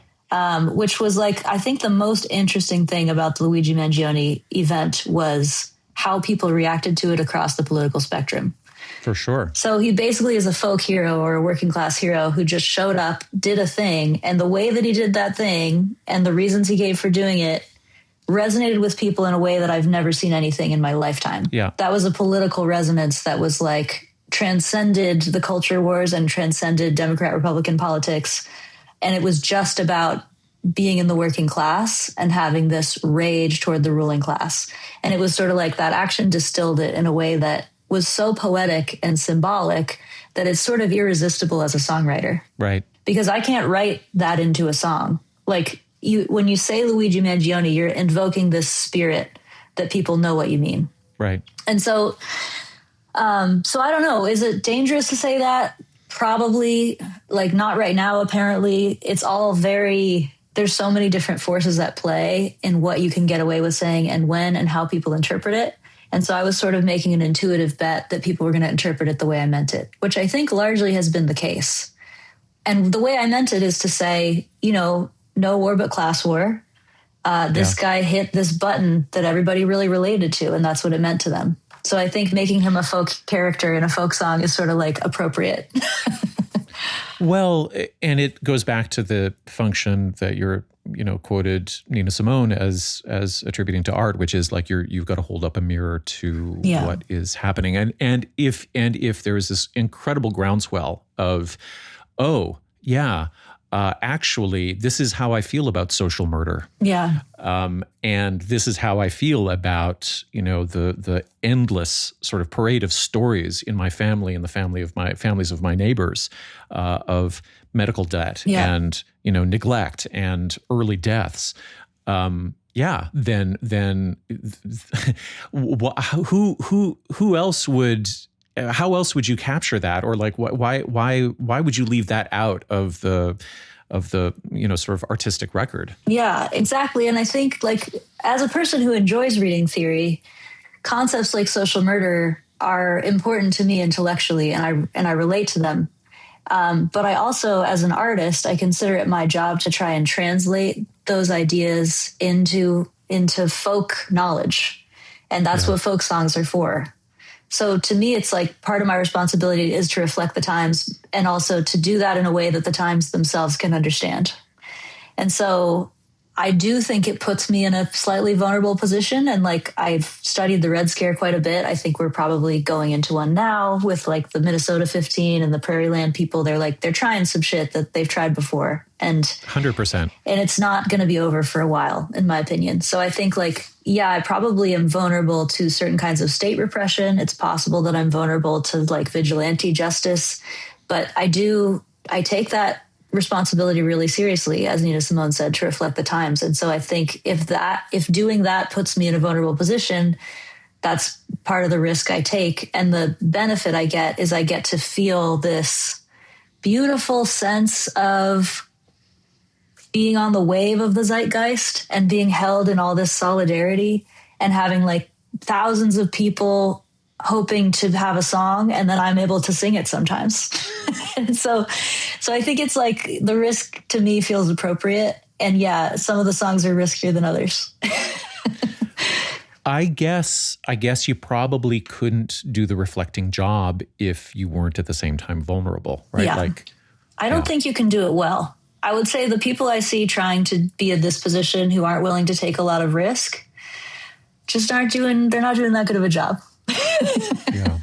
Which was like, I think the most interesting thing about the Luigi Mangione event was how people reacted to it across the political spectrum. For sure. So he basically is a folk hero or a working class hero who just showed up, did a thing, and the way that he did that thing and the reasons he gave for doing it resonated with people in a way that I've never seen anything in my lifetime. Yeah. That was a political resonance that was like transcended the culture wars and transcended Democrat-Republican politics. And it was just about being in the working class and having this rage toward the ruling class. And it was sort of like that action distilled it in a way that was so poetic and symbolic that it's sort of irresistible as a songwriter. Right. Because I can't write that into a song. Like when you say Luigi Mangione, you're invoking this spirit that people know what you mean. Right. And so I don't know. Is it dangerous to say that? Probably. Like, not right now, apparently. It's all there's so many different forces at play in what you can get away with saying and when and how people interpret it. And so I was sort of making an intuitive bet that people were going to interpret it the way I meant it, which I think largely has been the case. And the way I meant it is to say, no war but class war. This guy hit this button that everybody really related to, and that's what it meant to them. So I think making him a folk character in a folk song is sort of like appropriate. Well, and it goes back to the function that you're, quoted Nina Simone as attributing to art, which is like you've got to hold up a mirror to what is happening. And if there is this incredible groundswell of, actually, this is how I feel about social murder. Yeah. And this is how I feel about, the endless sort of parade of stories in my family and the families of my neighbors, of medical debt and, neglect and early deaths. Then who else would, how else would you capture that? Or like, why would you leave that out of the sort of artistic record? Yeah, exactly. And I think, like, as a person who enjoys reading theory, concepts like social murder are important to me intellectually, and I relate to them. But I also, as an artist, I consider it my job to try and translate those ideas into folk knowledge. And that's what folk songs are for. So to me, it's like part of my responsibility is to reflect the times and also to do that in a way that the times themselves can understand. And so I do think it puts me in a slightly vulnerable position. And like, I've studied the Red Scare quite a bit. I think we're probably going into one now with like the Minnesota 15 and the Prairie Land people. They're trying some shit that they've tried before. And 100%. And it's not going to be over for a while, in my opinion. So I think like, I probably am vulnerable to certain kinds of state repression. It's possible that I'm vulnerable to like vigilante justice. But I take that responsibility really seriously, as Nina Simone said, to reflect the times. And so I think if doing that puts me in a vulnerable position, that's part of the risk I take. And the benefit I get is I get to feel this beautiful sense of being on the wave of the zeitgeist and being held in all this solidarity and having like thousands of people hoping to have a song, and then I'm able to sing it sometimes. And so I think it's like the risk to me feels appropriate. And yeah, some of the songs are riskier than others. I guess you probably couldn't do the reflecting job if you weren't at the same time vulnerable, right? Yeah. I don't think you can do it well. I would say the people I see trying to be in this position who aren't willing to take a lot of risk just they're not doing that good of a job. Yeah.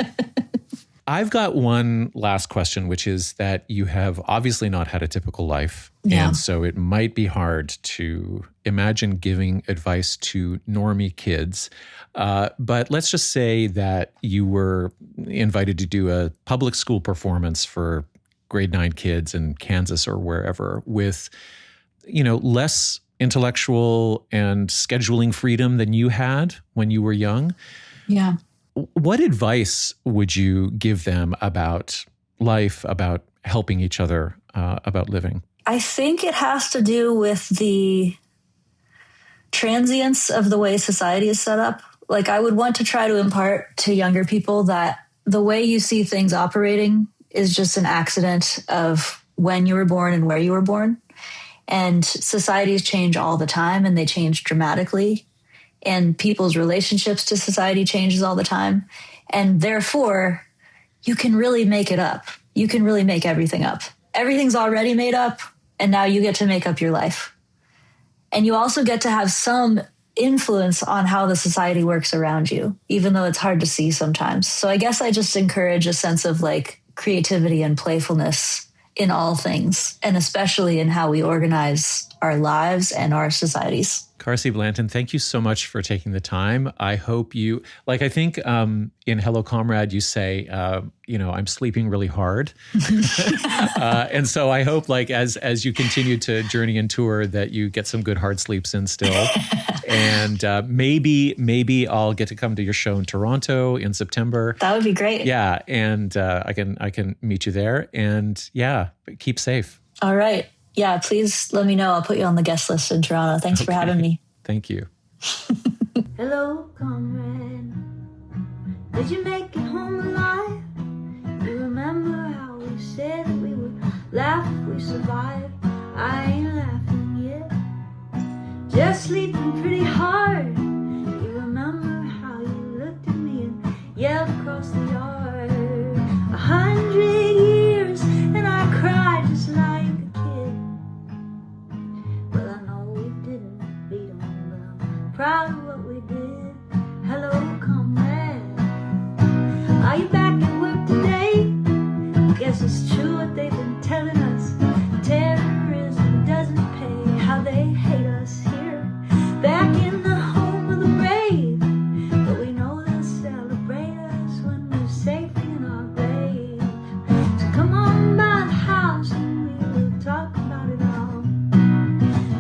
I've got one last question, which is that you have obviously not had a typical life. Yeah. And so it might be hard to imagine giving advice to normie kids. But let's just say that you were invited to do a public school performance for grade 9 kids in Kansas or wherever with, less intellectual and scheduling freedom than you had when you were young. Yeah. What advice would you give them about life, about helping each other, about living? I think it has to do with the transience of the way society is set up. Like, I would want to try to impart to younger people that the way you see things operating is just an accident of when you were born and where you were born. And societies change all the time, and they change dramatically. And people's relationships to society changes all the time. And therefore, you can really make it up. You can really make everything up. Everything's already made up, and now you get to make up your life. And you also get to have some influence on how the society works around you, even though it's hard to see sometimes. So I guess I just encourage a sense of like creativity and playfulness in all things, and especially in how we organize our lives and our societies. Carsie Blanton, thank you so much for taking the time. I hope you, I think in Hello Comrade, you say, I'm sleeping really hard. And so I hope as you continue to journey and tour that you get some good hard sleeps in still. And maybe I'll get to come to your show in Toronto in September. That would be great. Yeah. And I can meet you there, and keep safe. All right. Yeah, please let me know. I'll put you on the guest list in Toronto. Thanks for having me. Thank you. Hello, comrade. Did you make it home alive? You remember how we said that we would laugh if we survived? I ain't laughing yet, just sleeping pretty hard. You remember how you looked at me and yelled across the yard? 100 years and I cried just like proud of what we did. Hello, comrade. Are you back at work today? Guess it's true what they've been telling us. Terrorism doesn't pay. How they hate us here, back in the home of the brave. But we know they'll celebrate us when we're safely in our grave. So come on by the house and we will talk about it all.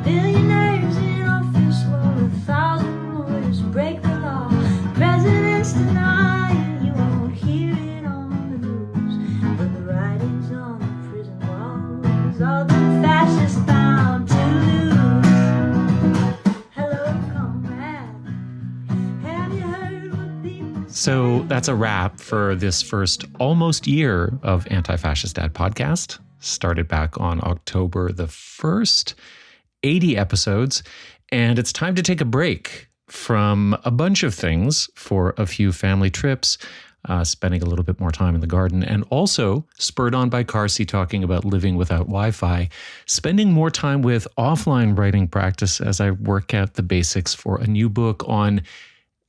Billionaires in office while 1,000 lawyers break the law. Presidents deny it, you won't hear it on the news. But the writings on the prison walls, all the fascists bound to lose. Hello, comrade. Have you heard what people say? So that's a wrap for this first almost year of Anti-Fascist Dad podcast. Started back on October the 1st. 80 episodes, and it's time to take a break from a bunch of things for a few family trips, spending a little bit more time in the garden, and also, spurred on by Carsie talking about living without Wi-Fi, spending more time with offline writing practice as I work out the basics for a new book on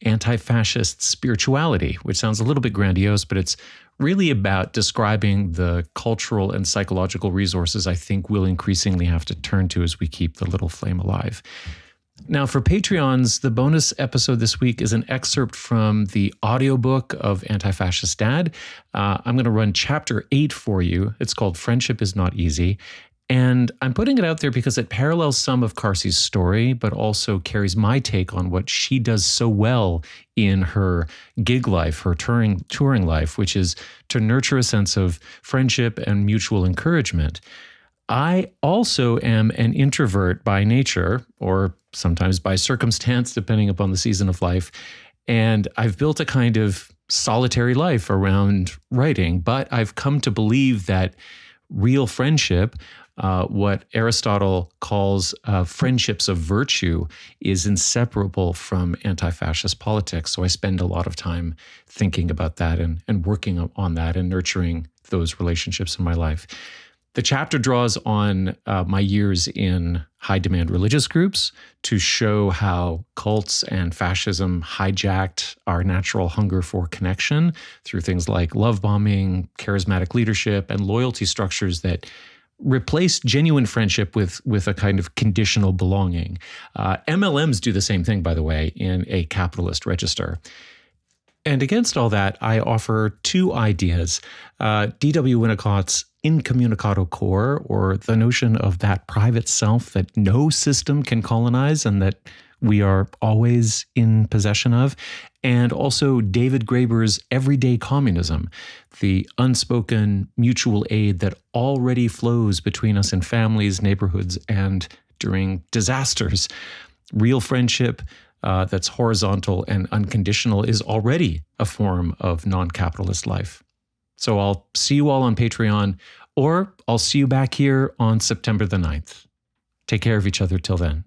anti-fascist spirituality, which sounds a little bit grandiose, but it's really about describing the cultural and psychological resources I think we'll increasingly have to turn to as we keep the little flame alive. Now, for Patreons, the bonus episode this week is an excerpt from the audiobook of Anti-Fascist Dad. I'm going to run chapter 8 for you. It's called Friendship is Not Easy. And I'm putting it out there because it parallels some of Carsie's story, but also carries my take on what she does so well in her gig life, her touring life, which is to nurture a sense of friendship and mutual encouragement. I also am an introvert by nature, or sometimes by circumstance, depending upon the season of life. And I've built a kind of solitary life around writing, but I've come to believe that real friendship, what Aristotle calls friendships of virtue, is inseparable from anti-fascist politics. So I spend a lot of time thinking about that and working on that and nurturing those relationships in my life. The chapter draws on my years in high-demand religious groups to show how cults and fascism hijacked our natural hunger for connection through things like love bombing, charismatic leadership, and loyalty structures that replaced genuine friendship with a kind of conditional belonging. MLMs do the same thing, by the way, in a capitalist register. And against all that, I offer two ideas. D.W. Winnicott's incommunicado core, or the notion of that private self that no system can colonize and that we are always in possession of. And also David Graeber's everyday communism, the unspoken mutual aid that already flows between us in families, neighborhoods, and during disasters. Real friendship that's horizontal and unconditional is already a form of non-capitalist life. So I'll see you all on Patreon, or I'll see you back here on September the 9th. Take care of each other till then.